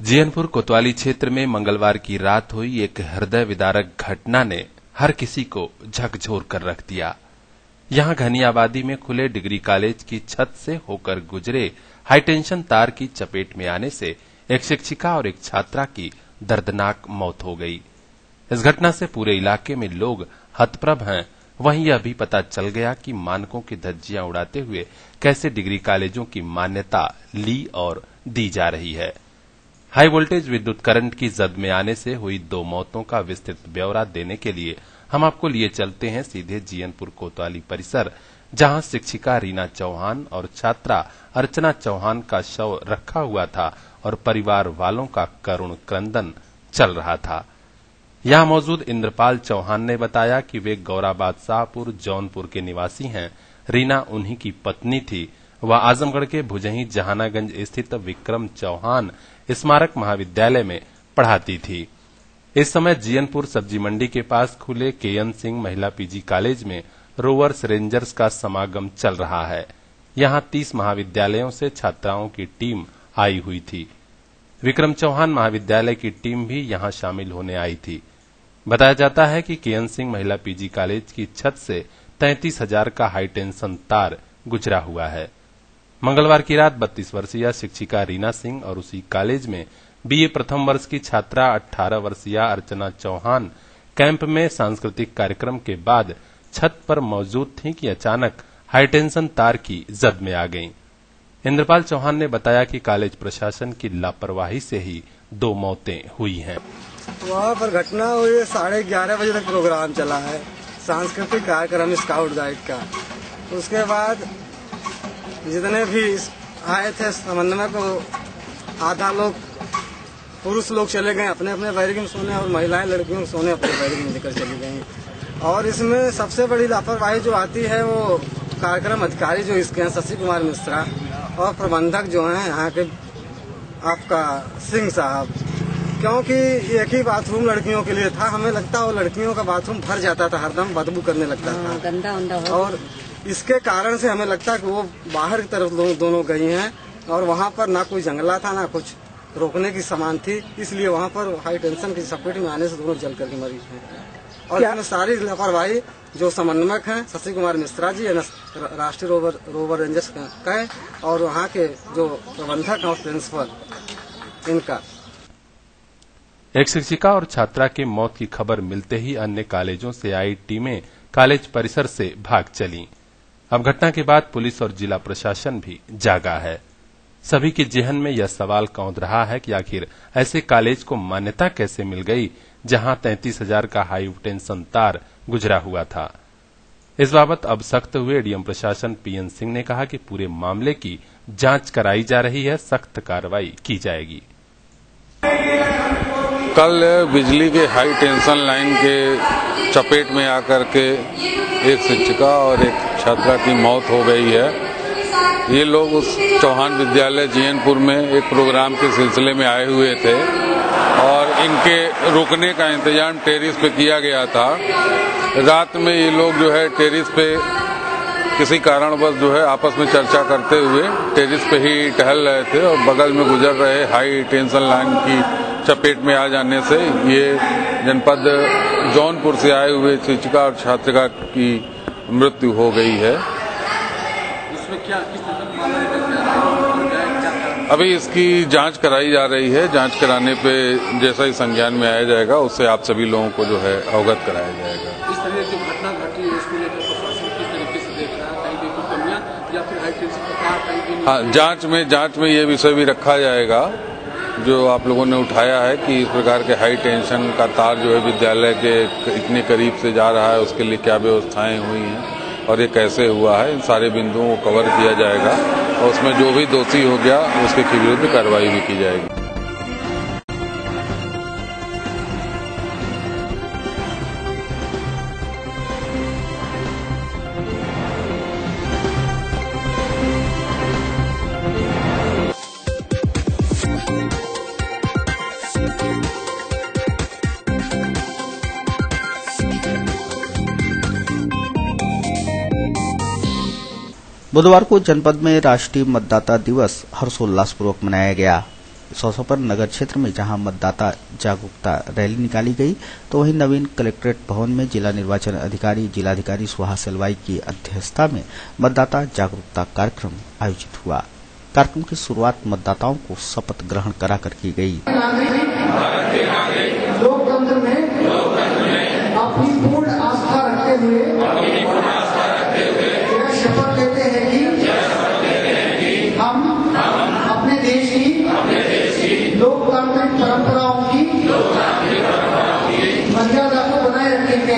जीयनपुर कोतवाली क्षेत्र में मंगलवार की रात हुई एक हृदय विदारक घटना ने हर किसी को झकझोर कर रख दिया। यहां घनी आबादी में खुले डिग्री कॉलेज की छत से होकर गुजरे हाईटेंशन तार की चपेट में आने से एक शिक्षिका और एक छात्रा की दर्दनाक मौत हो गई। इस घटना से पूरे इलाके में लोग हतप्रभ हैं। वहीं यह भी पता चल गया कि मानकों की धज्जियां उड़ाते हुए कैसे डिग्री कॉलेजों की मान्यता ली और दी जा रही है। हाई वोल्टेज विद्युत करंट की जद में आने से हुई 2 मौतों का विस्तृत ब्यौरा देने के लिए हम आपको लिए चलते हैं सीधे जीयनपुर कोतवाली परिसर, जहां शिक्षिका रीना चौहान और छात्रा अर्चना चौहान का शव रखा हुआ था और परिवार वालों का करुण क्रंदन चल रहा था। यहां मौजूद इंद्रपाल चौहान ने बताया कि वे गौराबाद शाहपुर जौनपुर के निवासी हैं। रीना उन्हीं की पत्नी थी। वह आजमगढ़ के भुजही जहानागंज स्थित विक्रम चौहान स्मारक महाविद्यालय में पढ़ाती थी। इस समय जीयनपुर सब्जी मंडी के पास खुले केएन सिंह महिला पीजी कॉलेज में रोवर्स रेंजर्स का समागम चल रहा है। यहां 30 महाविद्यालयों से छात्राओं की टीम आई हुई थी। विक्रम चौहान महाविद्यालय की टीम भी यहां शामिल होने आई थी। बताया जाता है कि केएन सिंह महिला पीजी कॉलेज की छत से 33,000 का हाईटेंशन तार गुजरा हुआ है। मंगलवार की रात 32 वर्षीय शिक्षिका रीना सिंह और उसी कॉलेज में बीए प्रथम वर्ष की छात्रा 18 वर्षीय अर्चना चौहान कैंप में सांस्कृतिक कार्यक्रम के बाद छत पर मौजूद थीं कि अचानक हाईटेंशन तार की जद में आ गईं। इंद्रपाल चौहान ने बताया कि कॉलेज प्रशासन की लापरवाही से ही 2 मौतें हुई हैं। वहाँ पर घटना हुई 11:30 बजे तक प्रोग्राम चला है, सांस्कृतिक कार्यक्रम स्काउट गाइड का। उसके बाद जितने भी आए थे समन्वय को, आधा लोग पुरुष लोग चले गए अपने अपने बैरिक में सोने और महिलाएं लड़कियों को सोने अपने बैरिक में लेकर चली गई। और इसमें सबसे बड़ी लापरवाही जो आती है वो कार्यक्रम अधिकारी जो इसके हैं शशि कुमार मिश्रा और प्रबंधक जो हैं यहाँ के आपका सिंह साहब, क्योंकि एक ही बाथरूम लड़कियों के लिए था। हमें लगता वो लड़कियों का बाथरूम भर जाता था, हरदम बदबू करने लगता था गंदा उंदा। और इसके कारण से हमें लगता है कि वो बाहर की तरफ दोनों गई हैं और वहाँ पर ना कोई जंगला था ना कुछ रोकने की सामान थी, इसलिए वहाँ पर हाई टेंशन की चपेट में आने से दोनों जल करके मरी हैं। और इसमें सारी लापरवाही जो समन्वयक हैं शशि कुमार मिश्रा जी राष्ट्रीय रोवर रेंजर्स का है और वहाँ के जो प्रबंधक और प्रिंसिपल इनका। एक शिक्षिका और छात्रा की मौत की खबर मिलते ही अन्य कॉलेजों से आई टीमें कॉलेज परिसर से भाग चलीं। अब घटना के बाद पुलिस और जिला प्रशासन भी जागा है। सभी के जेहन में यह सवाल कौंध रहा है कि आखिर ऐसे कॉलेज को मान्यता कैसे मिल गई जहां 33,000 का हाई टेंशन तार गुजरा हुआ था। इस बाबत अब सख्त हुए डीएम प्रशासन पीएन सिंह ने कहा कि पूरे मामले की जांच कराई जा रही है, सख्त कार्रवाई की जाएगी। कल बिजली के हाई टेंशन लाइन के चपेट में आकर के एक शिक्षिका और एक छात्रा की मौत हो गई है। ये लोग उस चौहान विद्यालय जीयनपुर में एक प्रोग्राम के सिलसिले में आए हुए थे और इनके रुकने का इंतजाम टेरिस पे किया गया था। रात में ये लोग जो है टेरिस पे किसी कारणवश जो है आपस में चर्चा करते हुए टेरिस पे ही टहल रहे थे और बगल में गुजर रहे हाई टेंशन लाइन की चपेट में आ जाने से ये जनपद जौनपुर से आए हुए शिक्षिका और छात्रा की मृत्यु हो गई है। इसमें क्या अभी इसकी जांच कराई जा रही है। जांच कराने पे जैसा ही संज्ञान में आया जाएगा उससे आप सभी लोगों को जो है अवगत कराया जाएगा। इस तरह की घटना घटी है इसको लेकर प्रशासन किस तरीके से देख रहा है, कहीं भी कोई कमियां या फिर हाई टेंशन का तार कहीं भी? हाँ, जांच में ये विषय भी रखा जाएगा जो आप लोगों ने उठाया है कि इस प्रकार के हाई टेंशन का तार जो है विद्यालय के इतने करीब से जा रहा है, उसके लिए क्या व्यवस्थाएं हुई हैं और ये कैसे हुआ है। इन सारे बिंदुओं को कवर किया जाएगा और उसमें जो भी दोषी हो गया उसके विरुद्ध कार्रवाई भी की जाएगी। बुधवार को जनपद में राष्ट्रीय मतदाता दिवस हर्षोल्लासपूर्वक मनाया गया। इस अवसर पर नगर क्षेत्र में जहां मतदाता जागरूकता रैली निकाली गई, तो वहीं नवीन कलेक्ट्रेट भवन में जिला निर्वाचन अधिकारी जिलाधिकारी सुहास एलवाई की अध्यक्षता में मतदाता जागरूकता कार्यक्रम आयोजित हुआ। कार्यक्रम की शुरुआत मतदाताओं को शपथ ग्रहण कराकर की गई। लोकतंत्र में अपनी पूर्ण आस्था रखते हुए यह शपथ लेते हैं कि हम अपने देश की लोकतांत्रिक परंपराओं की मर्यादा को बनाए रखेंगे।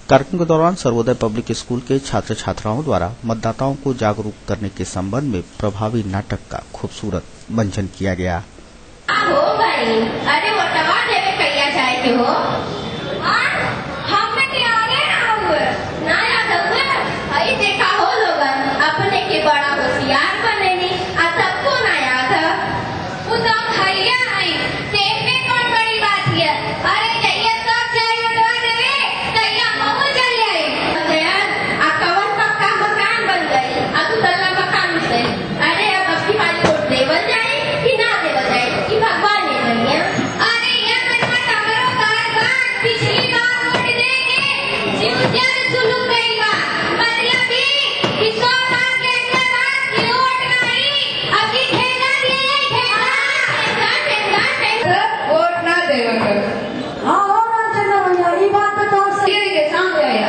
कार्यक्रम के दौरान सर्वोदय पब्लिक स्कूल के छात्र छात्राओं द्वारा मतदाताओं को जागरूक करने के संबंध में प्रभावी नाटक का खूबसूरत मंचन किया गया। हो भाई, अरे वो टवा देवे कैया जाए के हो, हम में के आगे ना याद हुए, हई देखा हो लोगन अपने के बड़ा होशियार बनेनी, आ सबको ना याद है, वो तो भैया आई, देखने कौन बड़ी बात है, अरे जइया सब जाए उड़वा देवे, तैया हमो चल आई, यार आ कवन पक्का मकान बन गई, आ तू तल्ला मकान से, अरे अब की बात को देवल जाए कि ना देवल जाए, कि भगवान ने नहीं है, अरे ये मनमा टमरो कार पिछली बार वोट देके जीव जान सुलू गई बा, मतलब कि सो बार के बाद की वोट नहीं, अभी ठेला दिए ठेला वोट ना देवल कर। हाँ और चंदा भैया, ये बात तो सही के सामने आया।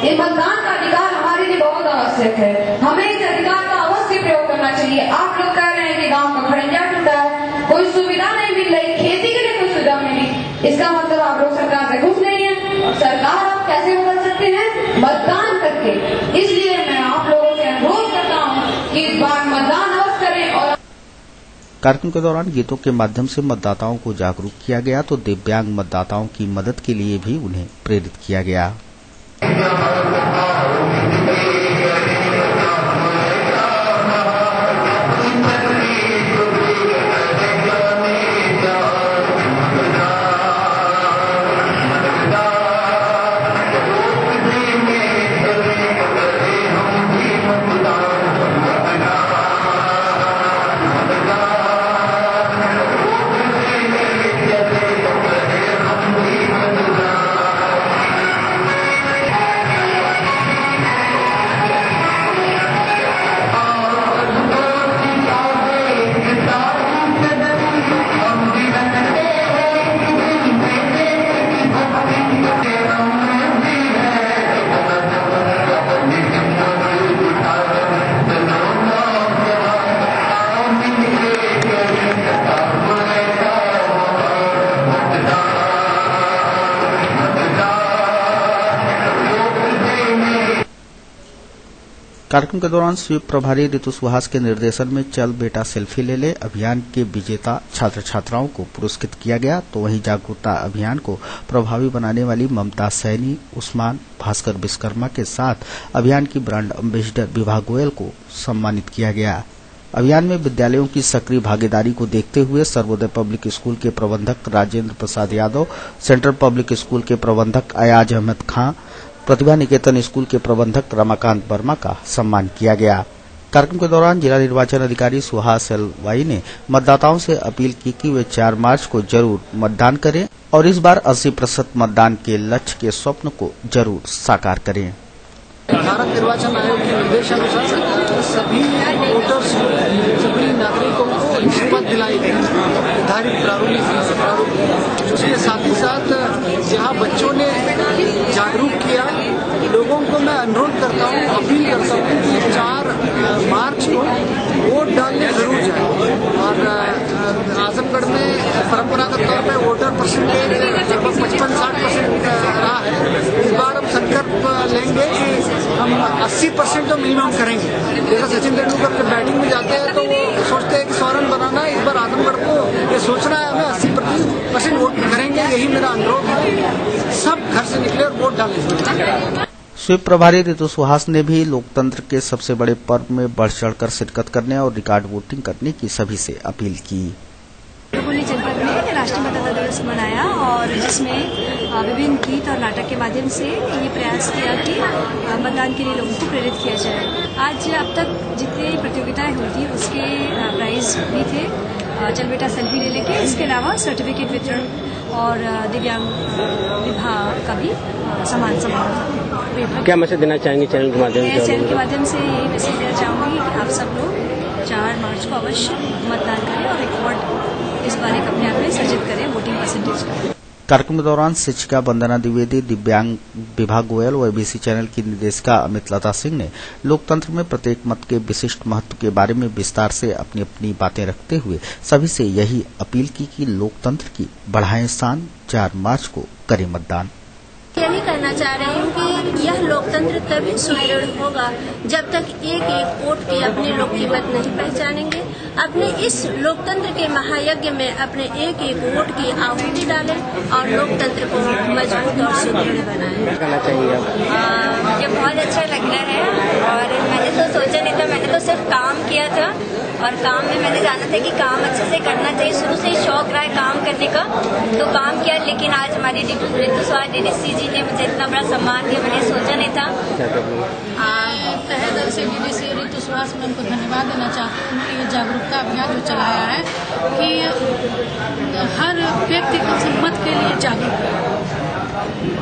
ये मतदान का अधिकार हमारे लिए बहुत आवश्यक है, हमें इस अधिकार का अवश्य प्रयोग करना चाहिए। आप लोग कह रहे हैं कि गांव में खड़ंजा टूटा है, कोई सुविधा नहीं मिल रही, खेती के लिए कोई सुविधा नहीं मिली, इसका मतलब आप लोग सरकार से खुश नहीं है। और सरकार आप कैसे बदल सकते हैं? मतदान करके। इसलिए मैं आप लोगों से अनुरोध करता हूँ कि इस बार मतदान अवश्य करें। और कार्यक्रम के दौरान गीतों के माध्यम से मतदाताओं को जागरूक किया गया, तो दिव्यांग मतदाताओं की मदद के लिए भी उन्हें प्रेरित किया गया। कार्यक्रम के दौरान स्वीप प्रभारी ऋतु सुहास के निर्देशन में चल बेटा सेल्फी ले ले अभियान के विजेता छात्र छात्राओं को पुरस्कृत किया गया, तो वहीं जागरूकता अभियान को प्रभावी बनाने वाली ममता सैनी, उस्मान, भास्कर विश्वकर्मा के साथ अभियान की ब्रांड एम्बेसडर विभा गोयल को सम्मानित किया गया। अभियान में विद्यालयों की सक्रिय भागीदारी को देखते हुए सर्वोदय पब्लिक स्कूल के प्रबंधक Rajendra Prasad Yadav, central public school के प्रबंधक अयाज अहमद खां, प्रतिभा निकेतन स्कूल के प्रबंधक रमाकांत वर्मा का सम्मान किया गया। कार्यक्रम के दौरान जिला निर्वाचन अधिकारी सुहास एलवाई ने मतदाताओं से अपील की कि वे 4 मार्च को जरूर मतदान करें और इस बार 80% मतदान के लक्ष्य के स्वप्न को जरूर साकार करें। भारत निर्वाचन आयोग के निर्देशानुसार सभी वोटर्स, सभी नागरिकों को शपथ दिलाई गई निर्धारित प्रारूप। उसके साथ ही साथ जहां बच्चों ने जागरूक किया, लोगों को मैं अनुरोध करता हूं, अपील करता हूं कि 4 मार्च को वोट डालने जरूर जाए। और आजमगढ़ में परंपरागत तौर पर वोटर परसेंटेज लगभग 55-60% रहा है। इस बार हम संकल्प लेंगे कि हम 80% तो मिनिमम करेंगे। जैसा सचिन तेंदुलकर के बैटिंग में जाते हैं तो वो सोचते हैं कि 100 रन बनाना है, इस बार आजमगढ़ को ये सोचना है, हमें 80% वोट करेंगे। यही मेरा अनुरोध है, सब घर से निकले और वोट डालें। स्वीप प्रभारी ऋतु सुहास ने भी लोकतंत्र के सबसे बड़े पर्व में बढ़ चढ़कर शिरकत करने और रिकॉर्ड वोटिंग करने की सभी से अपील की। जनपद में राष्ट्रीय मतदाता दिवस मनाया और जिसमें विभिन्न गीत और नाटक के माध्यम से ये प्रयास किया कि मतदान के लिए लोगों को प्रेरित किया जाए। आज अब तक जितनी प्रतियोगिताएं हुई थी उसके प्राइज भी थे, चल बेटा सेल्फी ले लेके, इसके अलावा सर्टिफिकेट वितरण और दिव्यांग विभाग का भी सम्मान समारोह। क्या मैसेज देना चाहेंगे चैनल के माध्यम से? चैनल के माध्यम से यही मैसेज देना चाहूँगी कि आप सब लोग 4 मार्च को अवश्य मतदान करें और रिकॉर्ड इस बार एक अपने आप में सर्जित करें वोटिंग परसेंटेज का। कार्यक्रम के दौरान शिक्षिका वंदना द्विवेदी, दिव्यांग विभाग गोयल व एबीसी चैनल की निर्देशिका अमित लता सिंह ने लोकतंत्र में प्रत्येक मत के विशिष्ट महत्व के बारे में विस्तार से अपनी अपनी बातें रखते हुए सभी से यही अपील की कि लोकतंत्र की बढ़ाएं शान, 4 मार्च को करें मतदान। यही कहना चाह रही हूँ कि यह लोकतंत्र तभी सुदृढ़ होगा जब तक एक एक वोट के अपने लोग कीमत नहीं पहचानेंगे। अपने इस लोकतंत्र के महायज्ञ में अपने एक एक वोट की आहुति डालें और लोकतंत्र को मजबूत और सुदृढ़ बनाएं। कहना चाहिए मुझे बहुत अच्छा लग रहा है और मैंने तो सोचा नहीं था, मैंने तो सिर्फ काम किया था और काम में मैंने जाना था कि काम अच्छे से करना चाहिए, शुरू से ही शौक रहा है काम करने का, तो काम किया। लेकिन आज हमारी ऋतु स्वास्थ्य डीडीसी जी ने मुझे इतना बड़ा सम्मान दिया, मैंने सोचा नहीं था। तहे दिल से डीडीसी ऋतु स्वास्थ्य में उनको धन्यवाद देना चाहती हूँ कि ये जागरूकता अभियान जो चलाया है कि हर व्यक्ति को मत के लिए जागरूक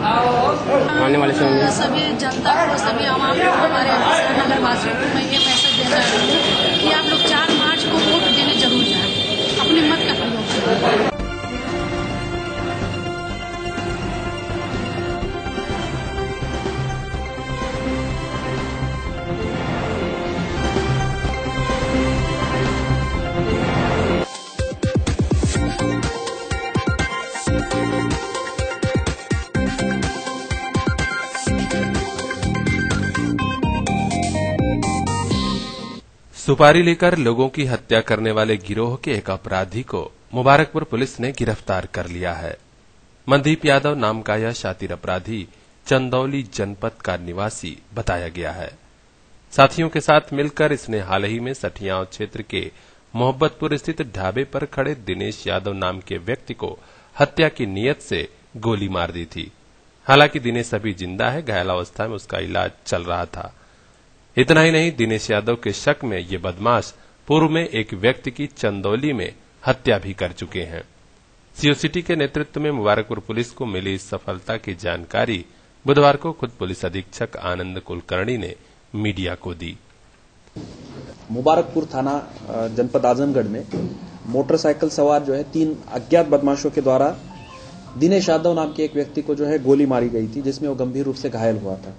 आने वाले समय में सभी जनता को, सभी आवाम को, हमारे नगरवासियों को मैं ये मैसेज देना चाहती हूँ कि आप लोग 4 मार्च को वोट देने जरूर जाएं, अपने मत का प्रयोग करें। सुपारी लेकर लोगों की हत्या करने वाले गिरोह के एक अपराधी को मुबारकपुर पुलिस ने गिरफ्तार कर लिया है। मनदीप यादव नाम का यह शातिर अपराधी चंदौली जनपद का निवासी बताया गया है। साथियों के साथ मिलकर इसने हाल ही में सठियाव क्षेत्र के मोहब्बतपुर स्थित ढाबे पर खड़े दिनेश यादव नाम के व्यक्ति को हत्या की नीयत से गोली मार दी थी। हालांकि दिनेश अभी जिंदा है, घायल अवस्था में उसका इलाज चल रहा था। इतना ही नहीं, दिनेश यादव के शक में ये बदमाश पूर्व में एक व्यक्ति की चंदौली में हत्या भी कर चुके हैं। सीओसिटी के नेतृत्व में मुबारकपुर पुलिस को मिली इस सफलता की जानकारी बुधवार को खुद पुलिस अधीक्षक आनंद कुलकर्णी ने मीडिया को दी। मुबारकपुर थाना जनपद आजमगढ़ में मोटरसाइकिल सवार जो है 3 अज्ञात बदमाशों के द्वारा दिनेश यादव नाम के एक व्यक्ति को जो है गोली मारी गई थी, जिसमें वो गंभीर रूप से घायल हुआ था।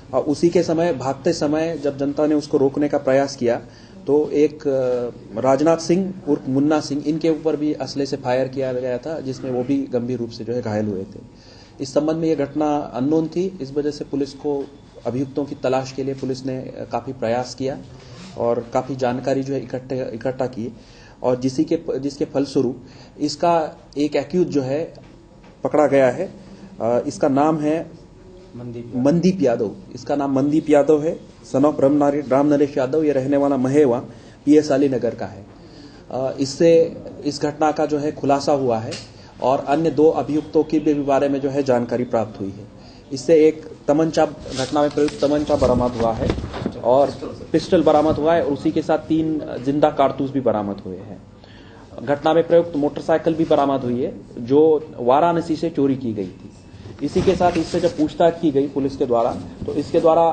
और उसी के समय भागते समय जब जनता ने उसको रोकने का प्रयास किया तो एक राजनाथ सिंह उर्फ मुन्ना सिंह, इनके ऊपर भी असले से फायर किया गया था, जिसमें वो भी गंभीर रूप से जो है घायल हुए थे। इस संबंध में यह घटना अननोन थी, इस वजह से पुलिस को अभियुक्तों की तलाश के लिए पुलिस ने काफी प्रयास किया और काफी जानकारी जो है इकट्ठा की और जिसके फलस्वरूप इसका एक एक्यूज जो है पकड़ा गया है। इसका नाम है मनदीप यादव। इसका नाम मनदीप यादव है, सन ऑफ राम नरेश यादव। ये रहने वाला महेवा पीएस अली नगर का है। इससे इस घटना का जो है खुलासा हुआ है और अन्य 2 अभियुक्तों के भी बारे में जो है जानकारी प्राप्त हुई है। इससे एक तमंचा, घटना में प्रयुक्त तमंचा बरामद हुआ है और पिस्टल बरामद हुआ है और उसी के साथ 3 जिंदा कारतूस भी बरामद हुए हैं। घटना में प्रयुक्त मोटरसाइकिल भी बरामद हुई है जो वाराणसी से चोरी की गई थी। इसी के साथ इससे जब पूछताछ की गई पुलिस के द्वारा तो इसके द्वारा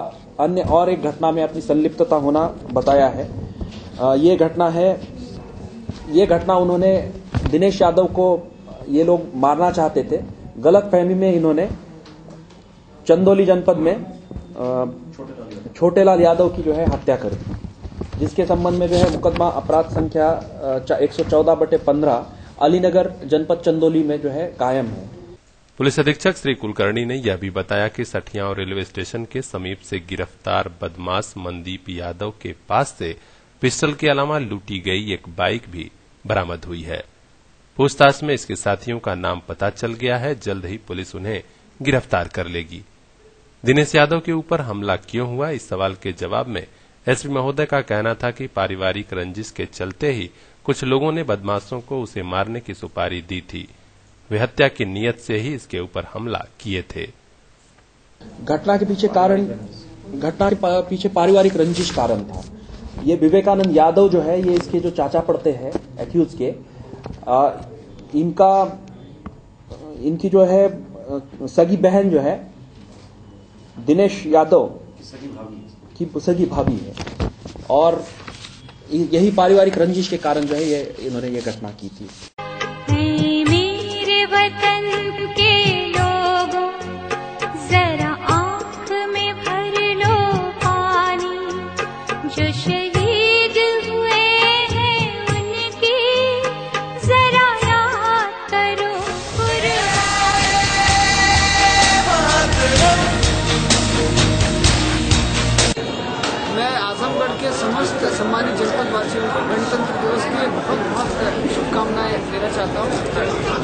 अन्य और एक घटना में अपनी संलिप्तता होना बताया है। ये घटना उन्होंने दिनेश यादव को ये लोग मारना चाहते थे। गलतफहमी में इन्होंने चंदौली जनपद में छोटेलाल यादव की जो है हत्या कर दी, जिसके संबंध में जो है मुकदमा अपराध संख्या 114/15 अलीनगर जनपद चंदौली में जो है कायम है। पुलिस अधीक्षक श्री कुलकर्णी ने यह भी बताया कि सठियाव रेलवे स्टेशन के समीप से गिरफ्तार बदमाश मनदीप यादव के पास से पिस्टल के अलावा लूटी गई एक बाइक भी बरामद हुई है। पूछताछ में इसके साथियों का नाम पता चल गया है। जल्द ही पुलिस उन्हें गिरफ्तार कर लेगी। दिनेश यादव के ऊपर हमला क्यों हुआ, इस सवाल के जवाब में एसपी महोदय का कहना था कि पारिवारिक रंजिश के चलते ही कुछ लोगों ने बदमाशों को उसे मारने की सुपारी दी थी। वे हत्या की नीयत से ही इसके ऊपर हमला किए थे। घटना के पीछे पारिवारिक रंजिश कारण था। ये विवेकानंद यादव जो है, ये इसके जो चाचा पड़ते हैं एक्यूज के, इनकी जो है सगी बहन जो है दिनेश यादव की सगी भाभी है, और यही पारिवारिक रंजिश के कारण जो है इन्होंने ये घटना की थी। मेरे वतन के लोगों जरा आँख में भर लो पानी, जो शहीद हुए हैं उनकी जरा याद करो मैं आजमगढ़ के समस्त सम्मानित जनपद वासियों को गणतंत्र दिवस की बहुत बहुत शुभकामनाएं देना चाहता हूँ।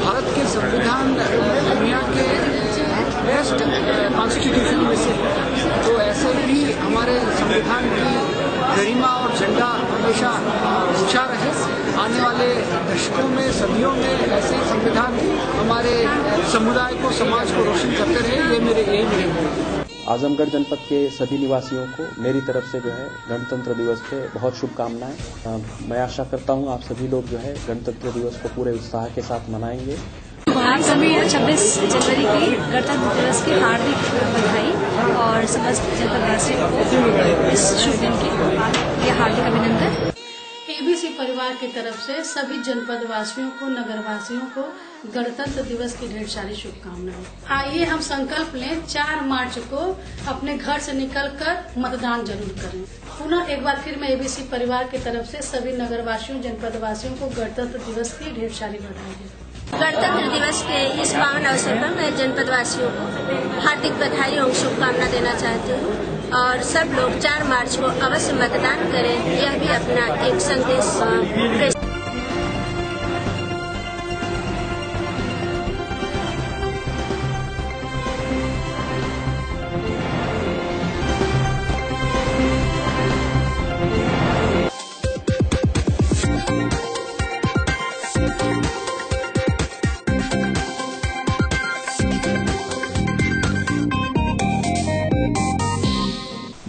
भारत के संविधान दुनिया के बेस्ट कॉन्स्टिट्यूशन में से, तो ऐसे भी हमारे संविधान की गरिमा और झंडा हमेशा ऊंचा रहे। आने वाले दशकों में, सदियों में ऐसे ही संविधान हमारे समुदाय को, समाज को रोशन करते रहे, ये मेरे एम है। आजमगढ़ जनपद के सभी निवासियों को मेरी तरफ से जो है गणतंत्र दिवस पे बहुत शुभकामनाएं। मैं आशा करता हूं आप सभी लोग जो है गणतंत्र दिवस को पूरे उत्साह के साथ मनाएंगे। आप सभी 26 जनवरी की गणतंत्र दिवस की हार्दिक बधाई और समस्त जनपदवासियों को इस शुभ दिन के हार्दिक अभिनंदन। एबीसी परिवार की तरफ से सभी जनपद वासियों को, नगर वासियों को गणतंत्र दिवस की ढेर सारी शुभकामनाएं। आइए हम संकल्प लें 4 मार्च को अपने घर से निकलकर मतदान जरूर करें। पुनः एक बार फिर मैं एबीसी परिवार की तरफ से सभी नगर वासियों, जनपद वासियों को गणतंत्र दिवस की ढेर सारी बधाई दें। गणतंत्र दिवस के इस पावन अवसर पर मैं जनपद वासियों को हार्दिक बधाई और शुभकामना देना चाहती हूँ, और सब लोग 4 मार्च को अवश्य मतदान करें, यह भी अपना एक संदेश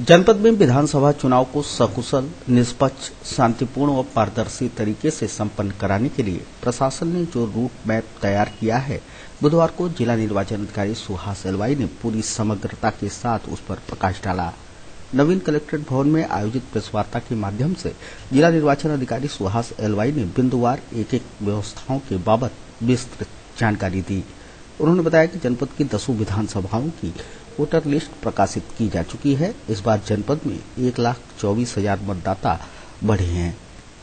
जनपद में विधानसभा चुनाव को सकुशल, निष्पक्ष, शांतिपूर्ण और पारदर्शी तरीके से संपन्न कराने के लिए प्रशासन ने जो रूट मैप तैयार किया है, बुधवार को जिला निर्वाचन अधिकारी सुहास एलवाई ने पूरी समग्रता के साथ उस पर प्रकाश डाला। नवीन कलेक्ट्रेट भवन में आयोजित प्रेस वार्ता के माध्यम से जिला निर्वाचन अधिकारी सुहास एलवाई ने बिंदुवार एक व्यवस्थाओं के बाबत विस्तृत जानकारी दी। उन्होंने बताया कि जनपद की 10 विधानसभाओं की वोटर लिस्ट प्रकाशित की जा चुकी है। इस बार जनपद में 1,24,000 मतदाता बढ़े हैं,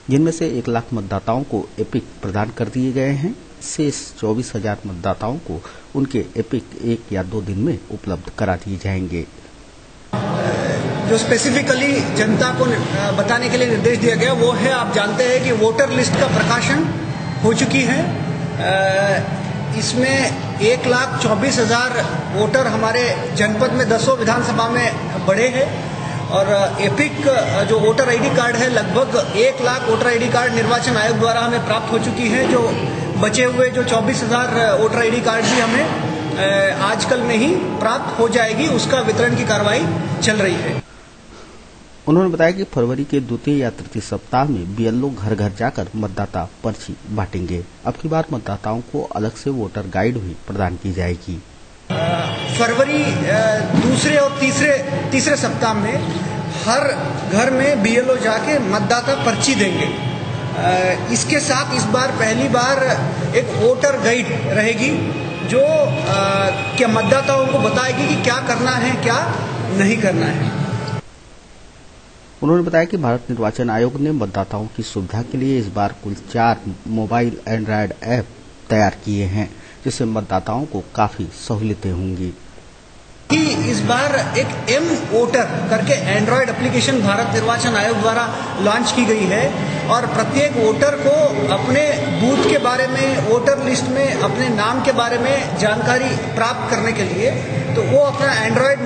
जिनमें से 1 लाख मतदाताओं को एपिक प्रदान कर दिए गए हैं। शेष 24,000 मतदाताओं को उनके एपिक 1 या 2 दिन में उपलब्ध करा दिए जाएंगे। जो स्पेसिफिकली जनता को बताने के लिए निर्देश दिया गया वो है, आप जानते हैं कि वोटर लिस्ट का प्रकाशन हो चुकी है। इसमें 1,24,000 वोटर हमारे जनपद में 10 विधानसभा में बढ़े हैं, और एपिक जो वोटर आईडी कार्ड है, लगभग 1 लाख वोटर आईडी कार्ड निर्वाचन आयोग द्वारा हमें प्राप्त हो चुकी है। जो बचे हुए जो 24,000 वोटर आईडी कार्ड भी हमें आजकल में ही प्राप्त हो जाएगी, उसका वितरण की कार्रवाई चल रही है। उन्होंने बताया कि फरवरी के द्वितीय या तृतीय सप्ताह में बीएलओ घर घर जाकर मतदाता पर्ची बांटेंगे। अब की बार मतदाताओं को अलग से वोटर गाइड भी प्रदान की जाएगी। फरवरी दूसरे और तीसरे सप्ताह में हर घर में बीएलओ जाके मतदाता पर्ची देंगे। इसके साथ इस बार पहली बार एक वोटर गाइड रहेगी, जो क्या मतदाताओं को बताएगी कि क्या करना है, क्या नहीं करना है। उन्होंने बताया कि भारत निर्वाचन आयोग ने मतदाताओं की सुविधा के लिए इस बार कुल 4 मोबाइल एंड्रॉयड ऐप तैयार किए हैं, जिससे मतदाताओं को काफी सहूलियतें होंगी। इस बार एक एम वोटर करके एंड्रॉयड एप्लीकेशन भारत निर्वाचन आयोग द्वारा लॉन्च की गई है, और प्रत्येक वोटर को अपने बूथ के बारे में, वोटर लिस्ट में अपने नाम के बारे में जानकारी प्राप्त करने के लिए तो वो अपना एंड्रॉयड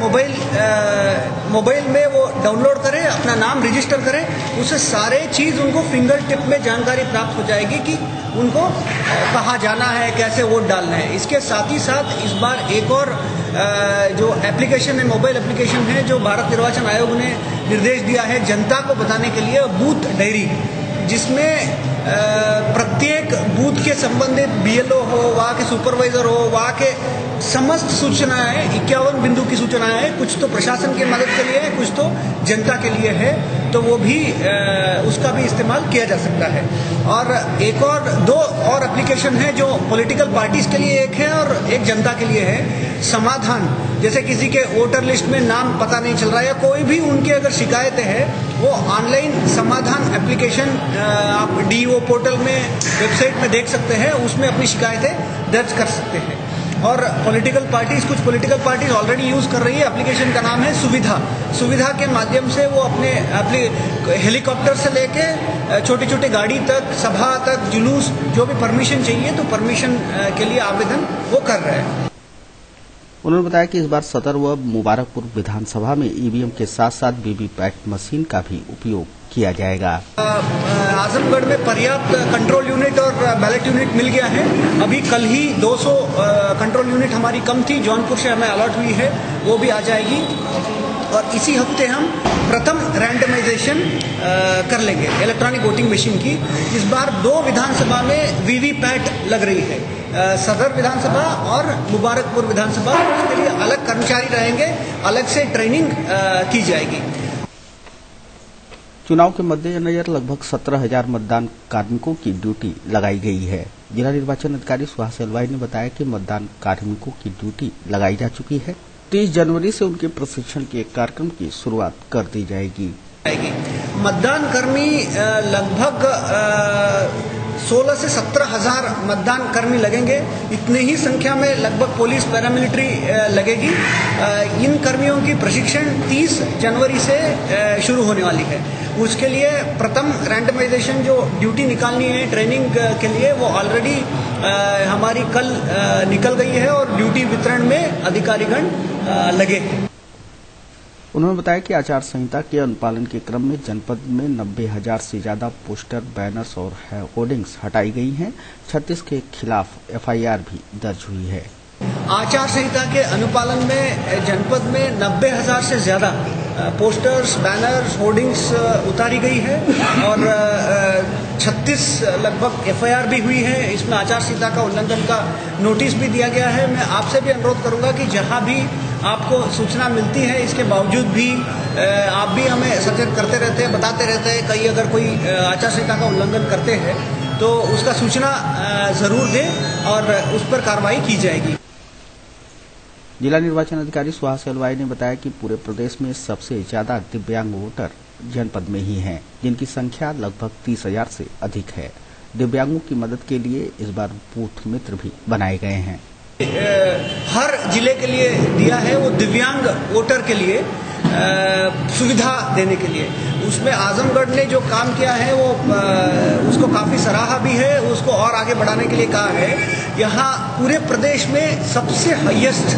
मोबाइल में वो डाउनलोड करे, अपना नाम रजिस्टर करे, उससे सारे चीज़ उनको फिंगर टिप में जानकारी प्राप्त हो जाएगी कि उनको कहाँ जाना है, कैसे वोट डालना है। इसके साथ ही साथ इस बार एक और जो एप्लीकेशन है, मोबाइल एप्लीकेशन है, जो भारत निर्वाचन आयोग ने निर्देश दिया है जनता को बताने के लिए, बूथ डायरी, जिसमें प्रत्येक बूथ के संबंधित BLO हो, वहाँ के सुपरवाइजर हो, वहाँ के समस्त सूचनाएं, 51 बिंदु की सूचनाएं हैं, कुछ तो प्रशासन की मदद के लिए है, कुछ तो जनता के लिए है, तो वो भी उसका भी इस्तेमाल किया जा सकता है। और एक और 2 और एप्लीकेशन है जो पॉलिटिकल पार्टीज के लिए एक है और एक जनता के लिए है। समाधान, जैसे किसी के वोटर लिस्ट में नाम पता नहीं चल रहा है या कोई भी उनकी अगर शिकायतें हैं, वो ऑनलाइन समाधान एप्लीकेशन आप DO पोर्टल में, वेबसाइट में देख सकते हैं, उसमें अपनी शिकायतें दर्ज कर सकते हैं। और कुछ पॉलिटिकल पार्टीज ऑलरेडी यूज कर रही है, एप्लीकेशन का नाम है सुविधा के माध्यम से वो अपने हेलीकॉप्टर से लेके छोटी छोटी गाड़ी तक, सभा तक, जुलूस, जो भी परमिशन चाहिए तो परमिशन के लिए आवेदन वो कर रहे हैं। उन्होंने बताया कि इस बार सदर व मुबारकपुर विधानसभा में EVM के साथ साथ VVPAT मशीन का भी उपयोग किया जाएगा। आजमगढ़ में पर्याप्त कंट्रोल यूनिट और बैलेट यूनिट मिल गया है। अभी कल ही 200 कंट्रोल यूनिट हमारी कम थी, जौनपुर से हमें अलॉट हुई है, वो भी आ जाएगी। और इसी हफ्ते हम प्रथम रैंडमाइजेशन कर लेंगे इलेक्ट्रॉनिक वोटिंग मशीन की। इस बार 2 विधानसभा में VVPAT लग रही है, सदर विधानसभा और मुबारकपुर विधानसभा। उसके लिए अलग कर्मचारी रहेंगे, अलग से ट्रेनिंग की जाएगी। चुनाव के मद्देनजर लगभग 17,000 मतदान कार्मिकों की ड्यूटी लगाई गई है। जिला निर्वाचन अधिकारी सुहास एलवाई ने बताया कि मतदान कार्मिकों की ड्यूटी लगाई जा चुकी है। 30 जनवरी से उनके प्रशिक्षण के कार्यक्रम की शुरुआत कर दी जाएगी। मतदान कर्मी लगभग 16 से 17,000 मतदान कर्मी लगेंगे। इतने ही संख्या में लगभग पुलिस, पैरामिलिट्री लगेगी। इन कर्मियों की प्रशिक्षण 30 जनवरी से शुरू होने वाली है। उसके लिए प्रथम रैंडमाइजेशन जो ड्यूटी निकालनी है ट्रेनिंग के लिए, वो ऑलरेडी हमारी कल निकल गई है और ड्यूटी वितरण में अधिकारीगण लगे हैं। उन्होंने बताया कि आचार संहिता के अनुपालन के क्रम में जनपद में 90,000 से ज्यादा पोस्टर, बैनर्स और होर्डिंग्स हटाई गई हैं। 36 के खिलाफ FIR भी दर्ज हुई है। आचार संहिता के अनुपालन में जनपद में 90,000 से ज्यादा पोस्टर्स, बैनर्स, होर्डिंग्स उतारी गई है और 36 लगभग FIR भी हुई है। इसमें आचार संहिता का उल्लंघन का नोटिस भी दिया गया है। मैं आपसे भी अनुरोध करूंगा कि जहां भी आपको सूचना मिलती है, इसके बावजूद भी आप भी हमें सचेत करते रहते हैं, बताते रहते हैं। कहीं अगर कोई आचार संहिता का उल्लंघन करते हैं तो उसका सूचना जरूर दें और उस पर कार्रवाई की जाएगी। जिला निर्वाचन अधिकारी सुहास एलवाई ने बताया कि पूरे प्रदेश में सबसे ज्यादा दिव्यांग वोटर जनपद में ही हैं, जिनकी संख्या लगभग 30,000 से अधिक है। दिव्यांगों की मदद के लिए इस बार बूथ मित्र भी बनाए गए हैं। हर जिले के लिए दिया है, वो दिव्यांग वोटर के लिए सुविधा देने के लिए। उसमें आजमगढ़ ने जो काम किया है वो उसको काफी सराहा भी है, उसको और आगे बढ़ाने के लिए कहा है। यहाँ पूरे प्रदेश में सबसे हाईएस्ट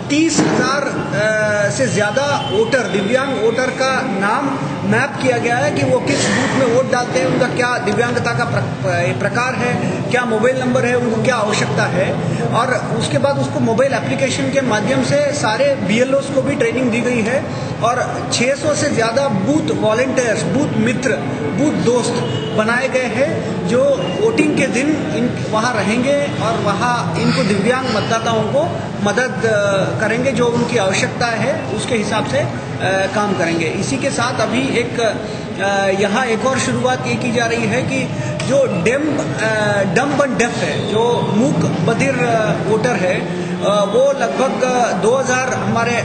30,000 से ज्यादा वोटर, दिव्यांग वोटर का नाम मैप किया गया है कि वो किस बूथ में वोट डालते हैं, उनका क्या दिव्यांगता का प्रकार है, क्या मोबाइल नंबर है, उनको क्या आवश्यकता है। और उसके बाद उसको मोबाइल एप्लीकेशन के माध्यम से सारे BLOs को भी ट्रेनिंग दी गई है और 600 से ज्यादा बूथ वॉलंटियर्स, बूथ मित्र, बूथ दोस्त बनाए गए हैं जो वोटिंग के दिन वहाँ रहेंगे और वहाँ इनको दिव्यांग मतदाताओं को मदद करेंगे, जो उनकी आवश्यकता है उसके हिसाब से काम करेंगे। इसी के साथ अभी यहाँ एक और शुरुआत ये की जा रही है कि जो डम्ब एंड डेफ है, जो मूक बधिर वोटर है, वो लगभग 2000 हमारे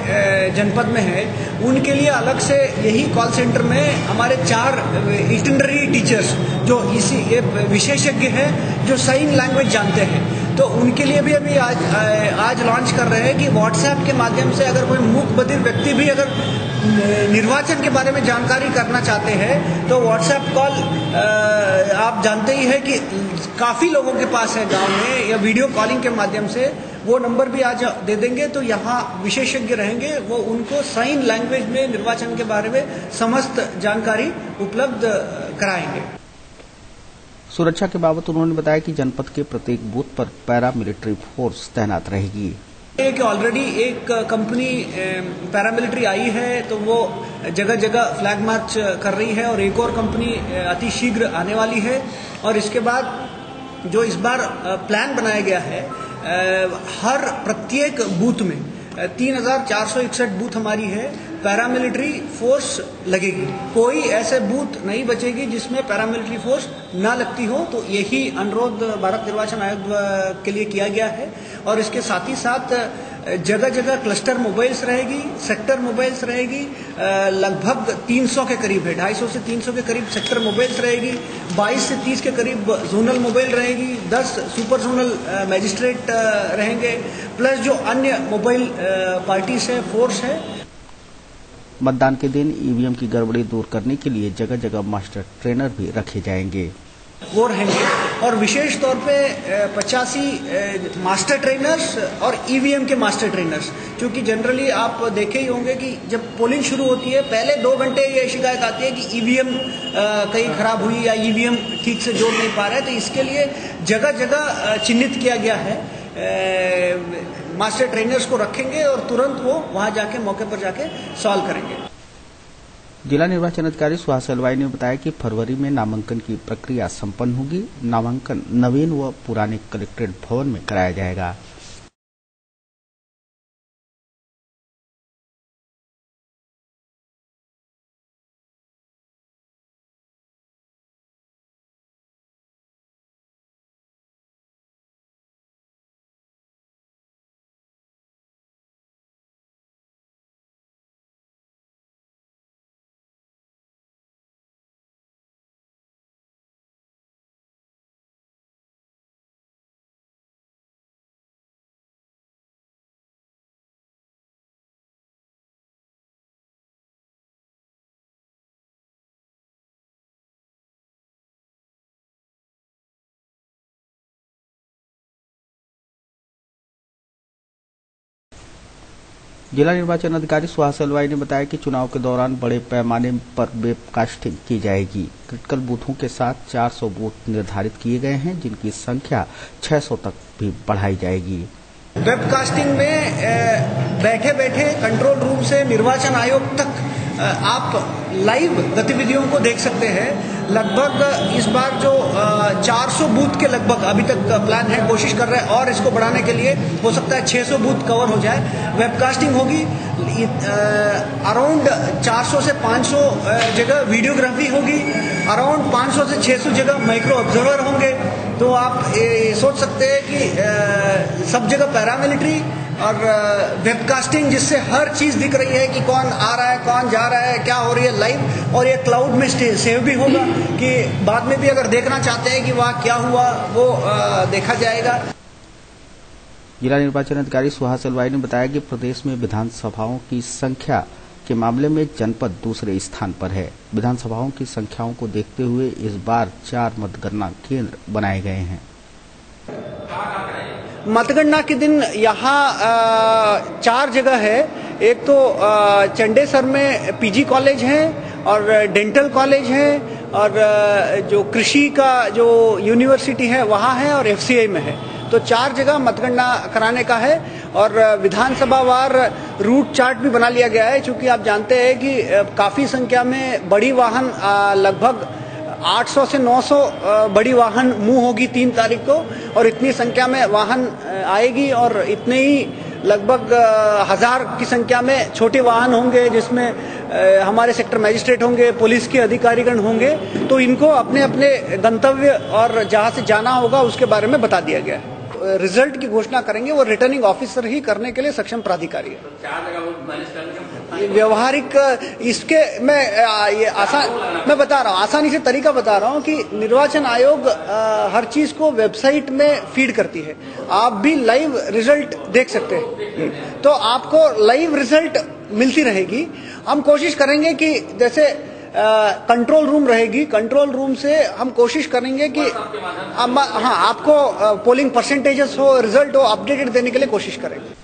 जनपद में है। उनके लिए अलग से यही कॉल सेंटर में हमारे 4 इटिनरी टीचर्स जो इसी विशेषज्ञ हैं, जो साइन लैंग्वेज जानते हैं, तो उनके लिए भी अभी आज लॉन्च कर रहे हैं कि व्हाट्सएप के माध्यम से अगर कोई मूक बधिर व्यक्ति भी अगर निर्वाचन के बारे में जानकारी करना चाहते हैं तो व्हाट्सएप कॉल आप जानते ही है कि काफी लोगों के पास है गांव में, या वीडियो कॉलिंग के माध्यम से वो नंबर भी आज दे देंगे। तो यहाँ विशेषज्ञ रहेंगे, वो उनको साइन लैंग्वेज में निर्वाचन के बारे में समस्त जानकारी उपलब्ध कराएंगे। सुरक्षा के बाबत उन्होंने बताया कि जनपद के प्रत्येक बूथ पर पैरा मिलिट्री फोर्स तैनात रहेगी। ऑलरेडी एक कंपनी पैरामिलिट्री आई है, तो वो जगह जगह फ्लैग मार्च कर रही है, और एक और कंपनी अति शीघ्र आने वाली है। और इसके बाद जो इस बार प्लान बनाया गया है, हर प्रत्येक बूथ में 3461 बूथ हमारी है, पैरामिलिट्री फोर्स लगेगी। कोई ऐसे बूथ नहीं बचेगी जिसमें पैरामिलिट्री फोर्स ना लगती हो। तो यही अनुरोध भारत निर्वाचन आयोग के लिए किया गया है। और इसके साथ ही साथ जगह जगह क्लस्टर मोबाइल्स रहेगी, सेक्टर मोबाइल्स रहेगी, लगभग 300 के करीब है, 250 से 300 के करीब सेक्टर मोबाइल्स रहेगी, 22 से 30 के करीब जोनल मोबाइल रहेगी, 10 सुपर जोनल मैजिस्ट्रेट रहेंगे, प्लस जो अन्य मोबाइल पार्टीज है, फोर्स है। मतदान के दिन ईवीएम की गड़बड़ी दूर करने के लिए जगह जगह मास्टर ट्रेनर भी रखे जाएंगे, वो रहेंगे। और विशेष तौर पे 85 मास्टर ट्रेनर्स और ईवीएम के मास्टर ट्रेनर्स, क्योंकि जनरली आप देखे ही होंगे कि जब पोलिंग शुरू होती है पहले 2 घंटे ये शिकायत आती है कि ईवीएम कहीं खराब हुई या ईवीएम ठीक से जोड़ नहीं पा रहा है। तो इसके लिए जगह जगह चिन्हित किया गया है, मास्टर ट्रेनर्स को रखेंगे और तुरंत वो वहां जाके मौके पर जाके सॉल्व करेंगे। जिला निर्वाचन अधिकारी सुहास हलवाई ने बताया कि फरवरी में नामांकन की प्रक्रिया संपन्न होगी। नामांकन नवीन व पुराने कलेक्ट्रेट भवन में कराया जाएगा। जिला निर्वाचन अधिकारी सुहास हलवाई ने बताया कि चुनाव के दौरान बड़े पैमाने पर वेबकास्टिंग की जाएगी। क्रिटिकल बूथों के साथ 400 बूथ निर्धारित किए गए हैं, जिनकी संख्या 600 तक भी बढ़ाई जाएगी। वेबकास्टिंग में बैठे बैठे कंट्रोल रूम से निर्वाचन आयोग तक आप लाइव गतिविधियों को देख सकते हैं। लगभग इस बार जो 400 बूथ के लगभग अभी तक प्लान है, कोशिश कर रहे हैं और इसको बढ़ाने के लिए हो सकता है 600 बूथ कवर हो जाए। वेबकास्टिंग होगी, अराउंड 400 से 500 जगह वीडियोग्राफी होगी, अराउंड 500 से 600 जगह माइक्रो ऑब्जर्वर होंगे। तो आप सोच सकते हैं कि सब जगह पैरामिलिट्री और वेबकास्टिंग, जिससे हर चीज दिख रही है कि कौन आ रहा है, कौन जा रहा है, क्या हो रही है लाइव। और ये क्लाउड में सेव भी होगा कि बाद में भी अगर देखना चाहते हैं कि वहाँ क्या हुआ, वो देखा जाएगा। जिला निर्वाचन अधिकारी सुहास हलवाई ने बताया कि प्रदेश में विधानसभाओं की संख्या के मामले में जनपद दूसरे स्थान पर है। विधानसभाओं की संख्याओं को देखते हुए इस बार 4 मतगणना केंद्र बनाए गए हैं। मतगणना के दिन यहाँ 4 जगह है। एक तो चंडेसर में पीजी कॉलेज है और डेंटल कॉलेज है, और जो कृषि का जो यूनिवर्सिटी है वहाँ है, और एफसीआई में है। तो 4 जगह मतगणना कराने का है। और विधानसभा वार रूट चार्ट भी बना लिया गया है, क्योंकि आप जानते हैं कि काफी संख्या में बड़ी वाहन, लगभग 800 से 900 बड़ी वाहन मूव होगी 3 तारीख को, और इतनी संख्या में वाहन आएगी। और इतने ही लगभग 1000 की संख्या में छोटे वाहन होंगे, जिसमें हमारे सेक्टर मजिस्ट्रेट होंगे, पुलिस के अधिकारीगण होंगे। तो इनको अपने अपने गंतव्य और जहां से जाना होगा उसके बारे में बता दिया गया है। रिजल्ट की घोषणा करेंगे वो रिटर्निंग ऑफिसर ही करने के लिए सक्षम प्राधिकारी है। व्यवहारिक इसके मैं बता रहा हूँ, आसानी से तरीका बता रहा हूँ कि निर्वाचन आयोग हर चीज को वेबसाइट में फीड करती है। आप भी लाइव रिजल्ट देख सकते हैं, तो आपको लाइव रिजल्ट मिलती रहेगी। हम कोशिश करेंगे कि जैसे कंट्रोल रूम रहेगी। कंट्रोल रूम से हम कोशिश करेंगे कि हाँ आपको पोलिंग परसेंटेजेस हो, रिजल्ट हो, अपडेटेड देने के लिए कोशिश करेंगे।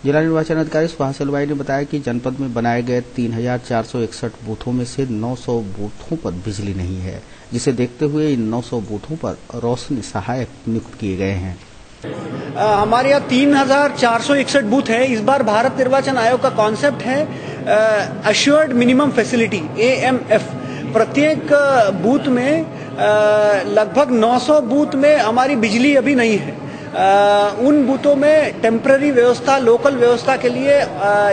जिला निर्वाचन अधिकारी सुहास एलवाई ने बताया कि जनपद में बनाए गए 3461 बूथों में से 900 बूथों पर बिजली नहीं है, जिसे देखते हुए इन 900 बूथों पर रोशनी सहायक नियुक्त किए गए हैं। हमारे यहाँ 3461 बूथ है। इस बार भारत निर्वाचन आयोग का कॉन्सेप्ट है अश्योर्ड मिनिमम फैसिलिटी AMF। प्रत्येक बूथ में लगभग 900 बूथ में हमारी बिजली अभी नहीं है। उन बूथों में टेम्पररी व्यवस्था, लोकल व्यवस्था के लिए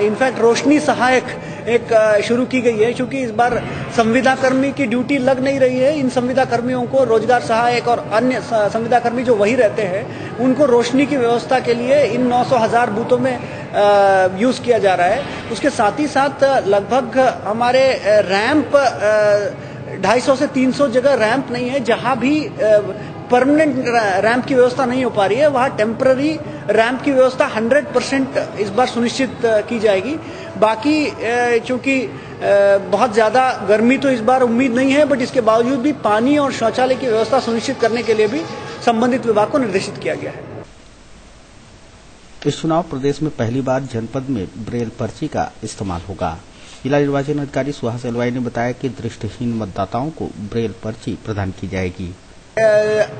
इनफैक्ट रोशनी सहायक एक शुरू की गई है, क्योंकि इस बार संविदा कर्मी की ड्यूटी लग नहीं रही है। इन संविदा कर्मियों को रोजगार सहायक और अन्य संविदा कर्मी जो वही रहते हैं, उनको रोशनी की व्यवस्था के लिए इन 900,000 बूथों में यूज किया जा रहा है। उसके साथ ही साथ लगभग हमारे रैंप 250 से 300 जगह रैंप नहीं है। जहां भी परमानेंट रैंप की व्यवस्था नहीं हो पा रही है, वहां टेम्पररी रैंप की व्यवस्था 100% इस बार सुनिश्चित की जाएगी। बाकी चूंकि बहुत ज्यादा गर्मी तो इस बार उम्मीद नहीं है, बट इसके बावजूद भी पानी और शौचालय की व्यवस्था सुनिश्चित करने के लिए भी संबंधित विभाग को निर्देशित किया गया है। इस चुनाव प्रदेश में पहली बार जनपद में ब्रेल पर्ची का इस्तेमाल होगा। जिला निर्वाचन अधिकारी सुहास एलवाई ने बताया कि दृष्टिहीन मतदाताओं को ब्रेल पर्ची प्रदान की जाएगी।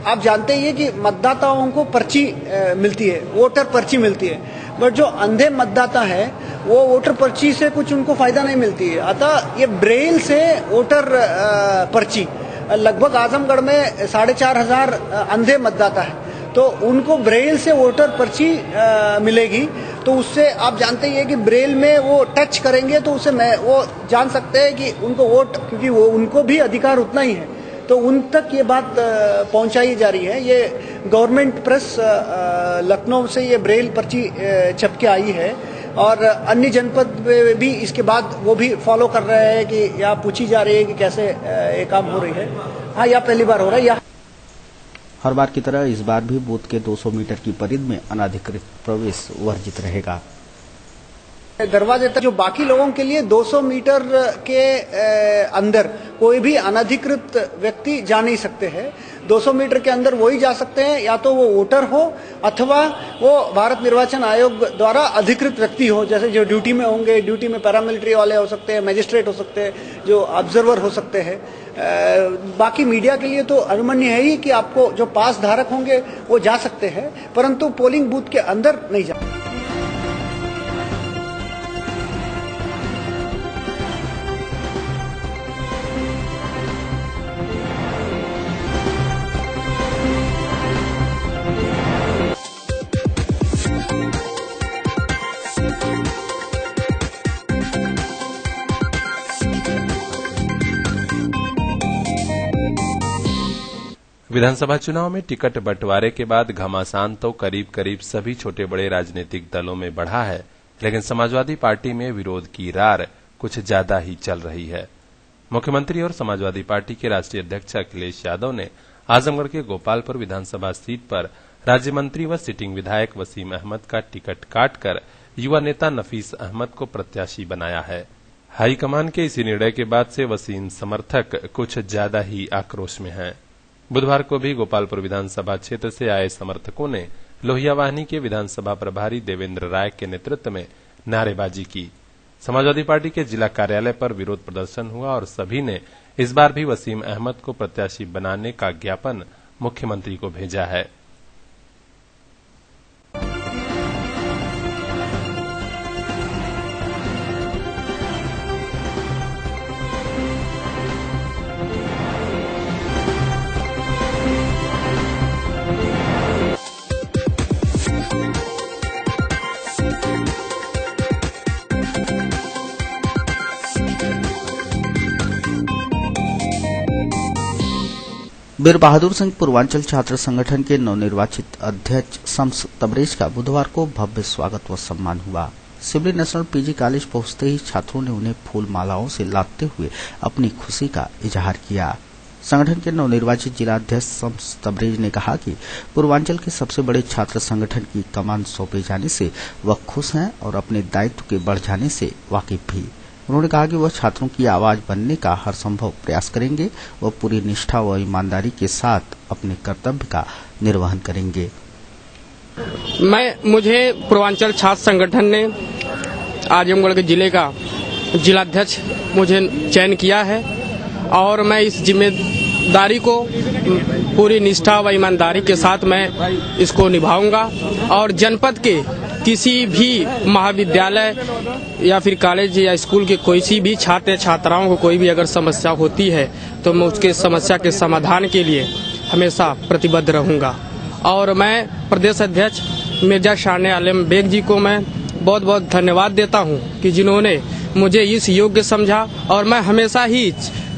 आप जानते ही हैं कि मतदाताओं को पर्ची मिलती है, वोटर पर्ची मिलती है, बट जो अंधे मतदाता है वो वोटर पर्ची से कुछ उनको फायदा नहीं मिलती है। अतः ये ब्रेल से वोटर पर्ची, लगभग आजमगढ़ में 4,500 अंधे मतदाता है, तो उनको ब्रेल से वोटर पर्ची मिलेगी। तो उससे आप जानते ही हैं कि ब्रेल में वो टच करेंगे तो उससे वो जान सकते हैं कि उनको वोट, क्योंकि वो उनको भी अधिकार उतना ही है, तो उन तक ये बात पहुंचाई जा रही है। ये गवर्नमेंट प्रेस लखनऊ से ये ब्रेल पर्ची छप के आई है और अन्य जनपद में भी इसके बाद वो भी फॉलो कर रहे हैं कि यहाँ पूछी जा रही है कि कैसे ये काम हो रही है। हाँ, यह पहली बार हो रहा है। यह हर बार की तरह इस बार भी बूथ के 200 मीटर की परिधि में अनाधिकृत प्रवेश वर्जित रहेगा। दरवाजे तक जो बाकी लोगों के लिए 200 मीटर के अंदर कोई भी अनधिकृत व्यक्ति जा नहीं सकते हैं। 200 मीटर के अंदर वही जा सकते हैं, या तो वो वोटर हो अथवा वो भारत निर्वाचन आयोग द्वारा अधिकृत व्यक्ति हो, जैसे जो ड्यूटी में होंगे, ड्यूटी में पैरामिलिट्री वाले हो सकते हैं, मजिस्ट्रेट हो सकते हैं, जो ऑब्जर्वर हो सकते हैं। बाकी मीडिया के लिए तो अनुमन्य है ही कि आपको जो पास धारक होंगे वो जा सकते हैं, परंतु पोलिंग बूथ के अंदर नहीं जा। विधानसभा चुनाव में टिकट बंटवारे के बाद घमासान तो करीब करीब सभी छोटे बड़े राजनीतिक दलों में बढ़ा है, लेकिन समाजवादी पार्टी में विरोध की रार कुछ ज्यादा ही चल रही है। मुख्यमंत्री और समाजवादी पार्टी के राष्ट्रीय अध्यक्ष अखिलेश यादव ने आजमगढ़ के गोपालपुर विधानसभा सीट पर राज्य मंत्री व सिटिंग विधायक वसीम अहमद का टिकट काटकर युवा नेता नफीस अहमद को प्रत्याशी बनाया है। हाईकमान के इसी निर्णय के बाद से वसीम समर्थक कुछ ज्यादा ही आक्रोश में हैं। बुधवार को भी गोपालपुर विधानसभा क्षेत्र से आए समर्थकों ने लोहिया वाहिनी के विधानसभा प्रभारी देवेंद्र राय के नेतृत्व में नारेबाजी की। समाजवादी पार्टी के जिला कार्यालय पर विरोध प्रदर्शन हुआ और सभी ने इस बार भी वसीम अहमद को प्रत्याशी बनाने का ज्ञापन मुख्यमंत्री को भेजा है। वीर बहादुर सिंह पूर्वांचल छात्र संगठन के नवनिर्वाचित अध्यक्ष शम्स तबरेज का बुधवार को भव्य स्वागत व सम्मान हुआ। सिवली नेशनल पीजी कॉलेज पहुंचते ही छात्रों ने उन्हें फूल मालाओं से लादते हुए अपनी खुशी का इजहार किया। संगठन के नवनिर्वाचित जिलाध्यक्ष शम्स तबरेज ने कहा कि पूर्वांचल के सबसे बड़े छात्र संगठन की कमान सौंपे जाने से वह खुश हैं और अपने दायित्व के बढ़ जाने से वाकिफ भी। उन्होंने कहा कि वह छात्रों की आवाज बनने का हर संभव प्रयास करेंगे। वह पूरी निष्ठा व ईमानदारी के साथ अपने कर्तव्य का निर्वहन करेंगे। मुझे पूर्वांचल छात्र संगठन ने आजमगढ़ के जिले का जिलाध्यक्ष मुझे चयन किया है और मैं इस जिम्मेदारी को पूरी निष्ठा व ईमानदारी के साथ मैं इसको निभाऊंगा और जनपद के किसी भी महाविद्यालय या फिर कॉलेज या स्कूल के कोई सी भी छात्र छात्राओं को कोई भी अगर समस्या होती है तो मैं उसके समस्या के समाधान के लिए हमेशा प्रतिबद्ध रहूंगा। और मैं प्रदेश अध्यक्ष मिर्जा शान आलम बेग जी को मैं बहुत बहुत धन्यवाद देता हूं कि जिन्होंने मुझे इस योग्य समझा और मैं हमेशा ही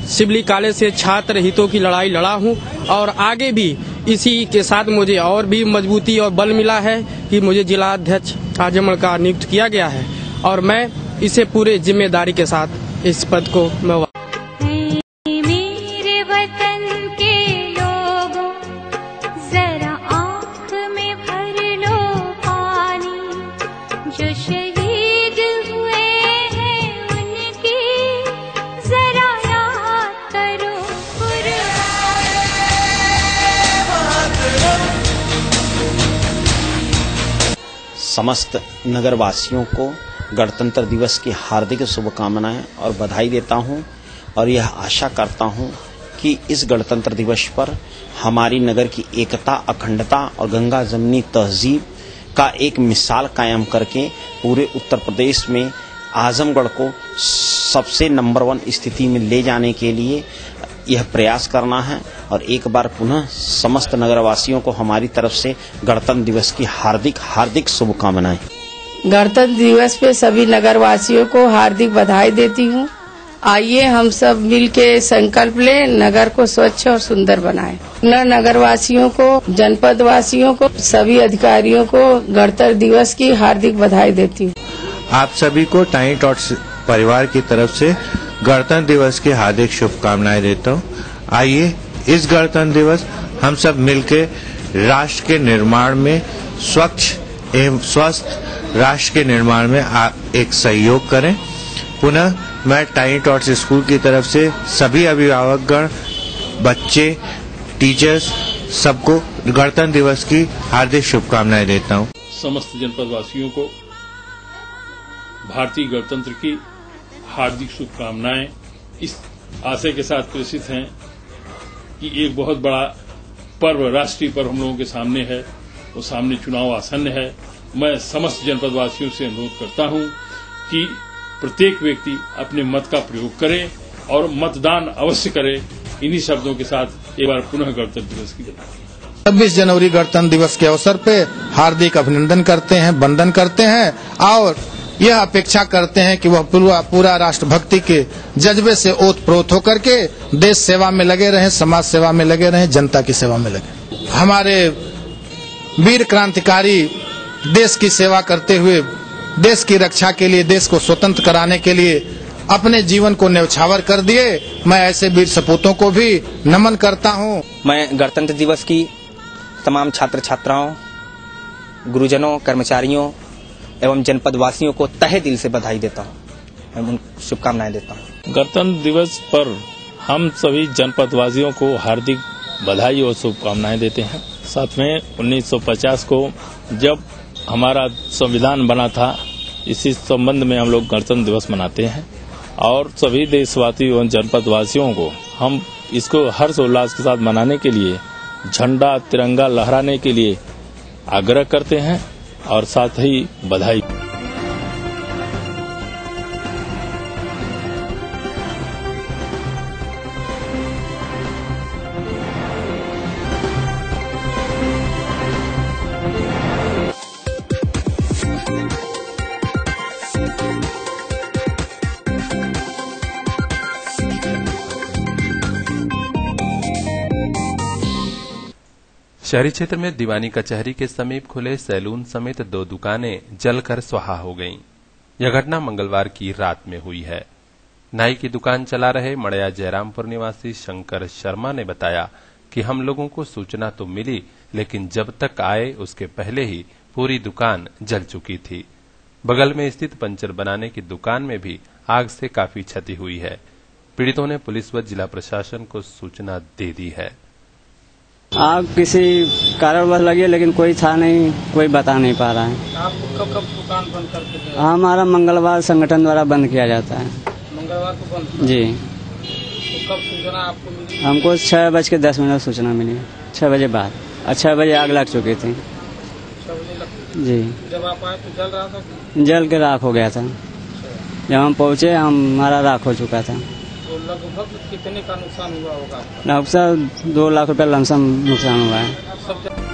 सिवली कॉलेज से छात्र हितों की लड़ाई लड़ा हूं और आगे भी इसी के साथ मुझे और भी मजबूती और बल मिला है कि मुझे जिला अध्यक्ष आजमगढ़ का नियुक्त किया गया है और मैं इसे पूरे जिम्मेदारी के साथ इस पद को मैं समस्त नगरवासियों को गणतंत्र दिवस की हार्दिक शुभकामनाएं और बधाई देता हूं और यह आशा करता हूं कि इस गणतंत्र दिवस पर हमारी नगर की एकता, अखंडता और गंगा जमनी तहजीब का एक मिसाल कायम करके पूरे उत्तर प्रदेश में आजमगढ़ को सबसे नंबर 1 स्थिति में ले जाने के लिए यह प्रयास करना है। और एक बार पुनः समस्त नगरवासियों को हमारी तरफ से गणतंत्र दिवस की हार्दिक हार्दिक शुभकामनाएं। गणतंत्र दिवस पे सभी नगरवासियों को हार्दिक बधाई देती हूं। आइए हम सब मिलके संकल्प लें, नगर को स्वच्छ और सुंदर बनाएं। नगरवासियों को, जनपद वासियों को, सभी अधिकारियों को गणतंत्र दिवस की हार्दिक बधाई देती हूँ। आप सभी को टाइनी टॉट्स परिवार की तरफ से गणतंत्र दिवस की हार्दिक शुभकामनाएं देता हूँ। आइए इस गणतंत्र दिवस हम सब मिलकर राष्ट्र के निर्माण में, स्वच्छ एवं स्वस्थ राष्ट्र के निर्माण में एक सहयोग करें। पुनः मैं टाइनी टॉट्स स्कूल की तरफ से सभी अभिभावकगण, बच्चे, टीचर्स सबको गणतंत्र दिवस की हार्दिक शुभकामनाएं देता हूँ। समस्त जनपद वासियों को भारतीय गणतंत्र की हार्दिक शुभकामनाएं इस आशय के साथ प्रेषित हैं कि एक बहुत बड़ा पर्व, राष्ट्रीय पर्व हम लोगों के सामने है। वो सामने चुनाव आसन्न है। मैं समस्त जनपद वासियों से अनुरोध करता हूं कि प्रत्येक व्यक्ति अपने मत का प्रयोग करे और मतदान अवश्य करे। इन्हीं शब्दों के साथ एक बार पुनः गणतंत्र दिवस की बधाई। 26 जनवरी गणतंत्र दिवस के अवसर पे हार्दिक अभिनंदन करते हैं, वंदन करते हैं और यह अपेक्षा करते हैं कि वह पूरा राष्ट्रभक्ति के जज्बे से ओतप्रोत होकर के देश सेवा में लगे रहें, समाज सेवा में लगे रहें, जनता की सेवा में लगे। हमारे वीर क्रांतिकारी देश की सेवा करते हुए, देश की रक्षा के लिए, देश को स्वतंत्र कराने के लिए अपने जीवन को न्यौछावर कर दिए। मैं ऐसे वीर सपूतों को भी नमन करता हूँ। मैं गणतंत्र दिवस की तमाम छात्र छात्राओं, गुरुजनों, कर्मचारियों एवं जनपद वासियों को तहे दिल से बधाई देता हूँ एवं शुभकामनाएं देता हूँ। गणतंत्र दिवस पर हम सभी जनपद वासियों को हार्दिक बधाई और शुभकामनाएं देते हैं। साथ में 1950 को जब हमारा संविधान बना था, इसी संबंध में हम लोग गणतंत्र दिवस मनाते हैं और सभी देशवासी एवं जनपद वासियों को हम इसको हर्षोल्लास के साथ मनाने के लिए झंडा तिरंगा लहराने के लिए आग्रह करते हैं और साथ ही बधाई। शहरी क्षेत्र में दीवानी कचहरी के समीप खुले सैलून समेत 2 दुकानें जलकर स्वाहा हो गईं। यह घटना मंगलवार की रात में हुई है। नाई की दुकान चला रहे मड़या जयरामपुर निवासी शंकर शर्मा ने बताया कि हम लोगों को सूचना तो मिली, लेकिन जब तक आए उसके पहले ही पूरी दुकान जल चुकी थी। बगल में स्थित पंचर बनाने की दुकान में भी आग से काफी क्षति हुई है। पीड़ितों ने पुलिस व जिला प्रशासन को सूचना दे दी है। आग किसी कारणवश लगी है, लेकिन कोई था नहीं, कोई बता नहीं पा रहा है। आपको कब दुकान बंद करके गए? हमारा मंगलवार संगठन द्वारा बंद किया जाता है। मंगलवार को बंद? जी। तो कब सूचना आपको मिली? हमको 6:10 सूचना मिली, 6 बजे बाद। 6 बजे आग लग चुकी थी। 6 बजे लग? जी। जब आप आए तो जल रहा था? जल के राख हो गया था। जब हम पहुँचे हमारा राख हो चुका था। तो लगभग कितने का नुकसान हुआ होगा? लगभग 2 लाख रुपया लमसम नुकसान हुआ है।